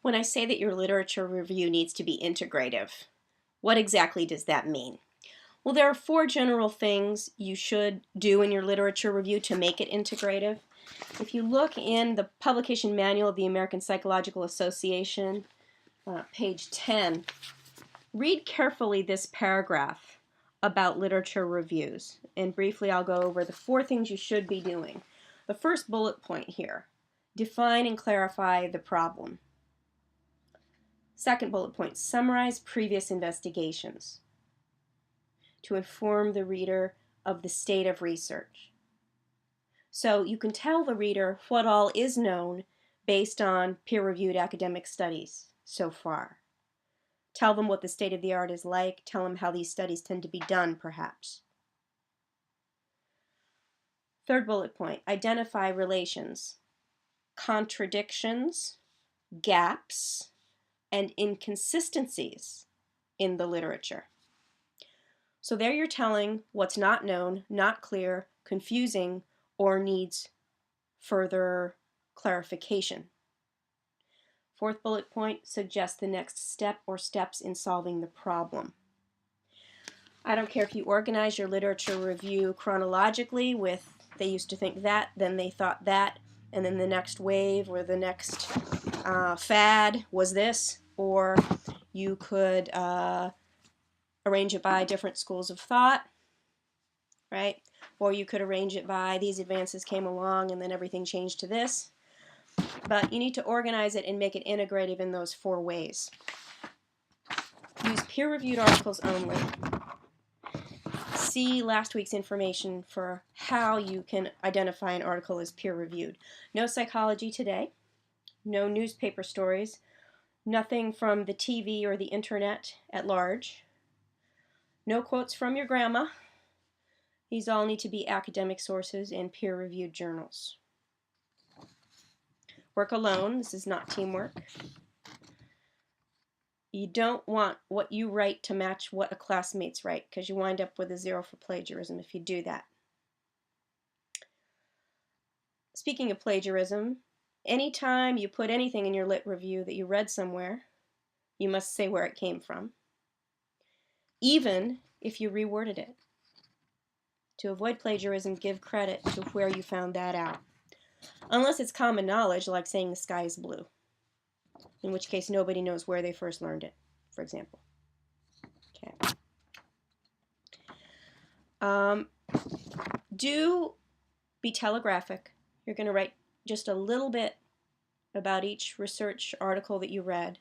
When I say that your literature review needs to be integrative, what exactly does that mean? Well, there are 4 general things you should do in your literature review to make it integrative. If you look in the publication manual of the American Psychological Association, page 10, read carefully this paragraph about literature reviews. And briefly, I'll go over the 4 things you should be doing. The first bullet point here, define and clarify the problem. Second bullet point, summarize previous investigations to inform the reader of the state of research. So you can tell the reader what all is known based on peer-reviewed academic studies so far. Tell them what the state of the art is like. Tell them how these studies tend to be done, perhaps. Third bullet point, identify relations, contradictions, gaps, and inconsistencies in the literature. So there you're telling what's not known, not clear, confusing, or needs further clarification. Fourth bullet point, suggest the next step or steps in solving the problem. I don't care if you organize your literature review chronologically with they used to think that, then they thought that, and then the next wave or the next fad was this, or you could arrange it by different schools of thought, right? Or you could arrange it by these advances came along and then everything changed to this. But you need to organize it and make it integrative in those 4 ways. Use peer-reviewed articles only. See last week's information for how you can identify an article as peer-reviewed. No Psychology Today, no newspaper stories, nothing from the TV or the internet at large, no quotes from your grandma. These all need to be academic sources and peer-reviewed journals. Work alone. This is not teamwork. You don't want what you write to match what a classmate's write because you wind up with a 0 for plagiarism if you do that. Speaking of plagiarism, anytime you put anything in your lit review that you read somewhere, you must say where it came from, even if you reworded it. To avoid plagiarism, give credit to where you found that out. Unless it's common knowledge, like saying the sky is blue, in which case nobody knows where they first learned it, for example. Okay. Do be telegraphic. You're going to write just a little bit about each research article that you read,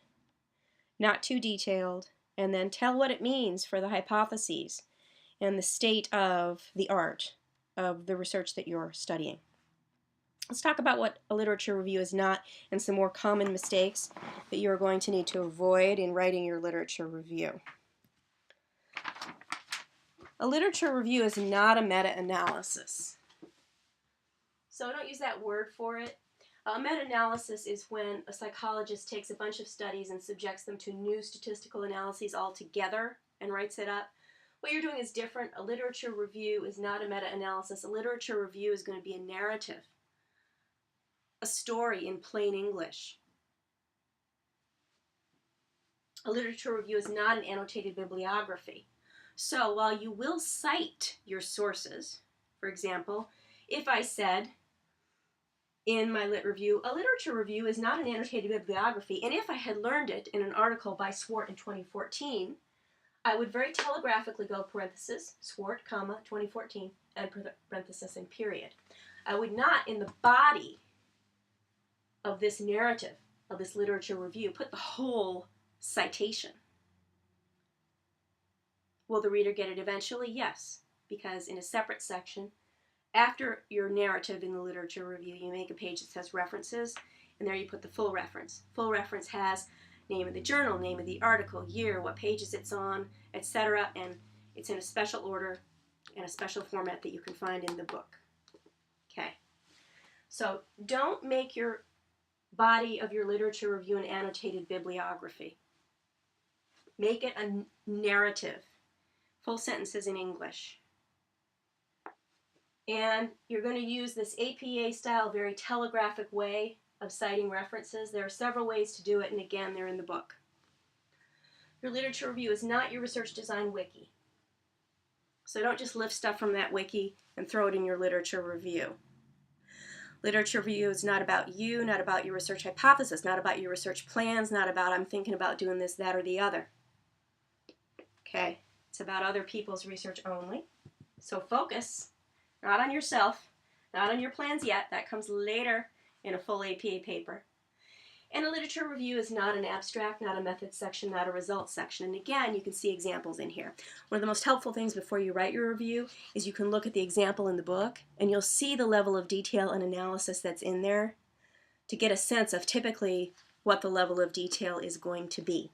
not too detailed, and then tell what it means for the hypotheses and the state of the art of the research that you're studying. Let's talk about what a literature review is not and some more common mistakes that you're going to need to avoid in writing your literature review. A literature review is not a meta-analysis. So don't use that word for it. A meta-analysis is when a psychologist takes a bunch of studies and subjects them to new statistical analyses altogether and writes it up. What you're doing is different. A literature review is not a meta-analysis. A literature review is going to be a narrative, a story in plain English. A literature review is not an annotated bibliography. So while you will cite your sources, for example, if I said in my lit review, a literature review is not an annotated bibliography, and if I had learned it in an article by Swart in 2014, I would very telegraphically go parenthesis, Swart, comma, 2014, and parenthesis and period. I would not, in the body of this narrative, of this literature review, put the whole citation. Will the reader get it eventually? Yes, because in a separate section, after your narrative in the literature review, you make a page that says references, and there you put the full reference. Full reference has name of the journal, name of the article, year, what pages it's on, etc., and it's in a special order and a special format that you can find in the book. Okay, so don't make your body of your literature review an annotated bibliography. Make it a narrative, full sentences in English. And you're going to use this APA style, very telegraphic way of citing references. There are several ways to do it, and again, they're in the book. Your literature review is not your research design wiki. So don't just lift stuff from that wiki and throw it in your literature review. Literature review is not about you, not about your research hypothesis, not about your research plans, not about I'm thinking about doing this, that, or the other. Okay, it's about other people's research only. So focus, not on yourself, not on your plans yet. That comes later in a full APA paper. And a literature review is not an abstract, not a methods section, not a results section. And again, you can see examples in here. One of the most helpful things before you write your review is you can look at the example in the book, and you'll see the level of detail and analysis that's in there to get a sense of typically what the level of detail is going to be.